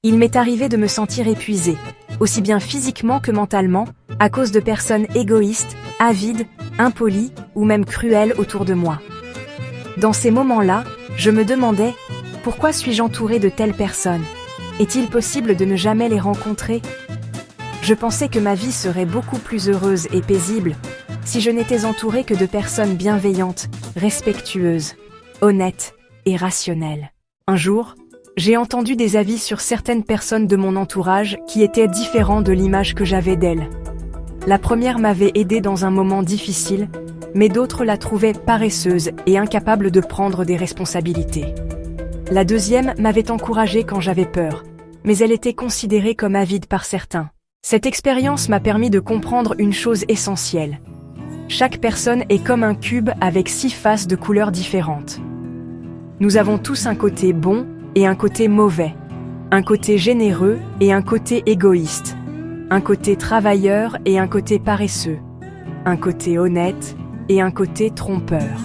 Il m'est arrivé de me sentir épuisée, aussi bien physiquement que mentalement, à cause de personnes égoïstes, avides, impolies ou même cruelles autour de moi. Dans ces moments-là, je me demandais, pourquoi suis-je entourée de telles personnes? Est-il possible de ne jamais les rencontrer? Je pensais que ma vie serait beaucoup plus heureuse et paisible si je n'étais entourée que de personnes bienveillantes, respectueuses, honnêtes et rationnelles. Un jour, j'ai entendu des avis sur certaines personnes de mon entourage qui étaient différents de l'image que j'avais d'elles. La première m'avait aidée dans un moment difficile, mais d'autres la trouvaient paresseuse et incapable de prendre des responsabilités. La deuxième m'avait encouragée quand j'avais peur, mais elle était considérée comme avide par certains. Cette expérience m'a permis de comprendre une chose essentielle. Chaque personne est comme un cube avec 6 faces de couleurs différentes. Nous avons tous un côté bon et un côté mauvais, un côté généreux et un côté égoïste, un côté travailleur et un côté paresseux, un côté honnête et un côté trompeur.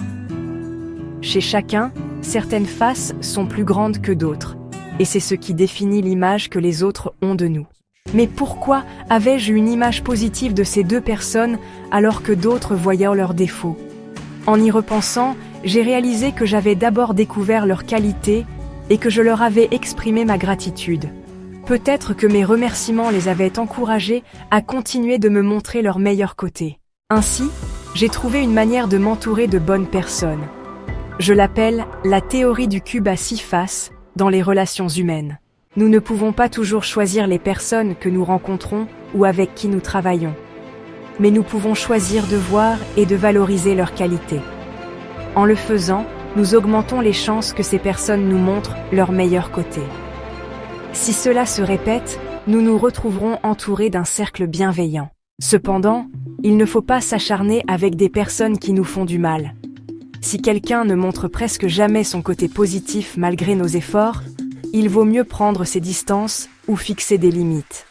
Chez chacun, certaines faces sont plus grandes que d'autres, et c'est ce qui définit l'image que les autres ont de nous. Mais pourquoi avais-je une image positive de ces deux personnes alors que d'autres voyaient leurs défauts? En y repensant, j'ai réalisé que j'avais d'abord découvert leurs qualités et que je leur avais exprimé ma gratitude. Peut-être que mes remerciements les avaient encouragés à continuer de me montrer leur meilleur côté. Ainsi, j'ai trouvé une manière de m'entourer de bonnes personnes. Je l'appelle la théorie du cube à 6 faces dans les relations humaines. Nous ne pouvons pas toujours choisir les personnes que nous rencontrons ou avec qui nous travaillons. Mais nous pouvons choisir de voir et de valoriser leurs qualités. En le faisant, nous augmentons les chances que ces personnes nous montrent leur meilleur côté. Si cela se répète, nous nous retrouverons entourés d'un cercle bienveillant. Cependant, il ne faut pas s'acharner avec des personnes qui nous font du mal. Si quelqu'un ne montre presque jamais son côté positif malgré nos efforts, il vaut mieux prendre ses distances ou fixer des limites.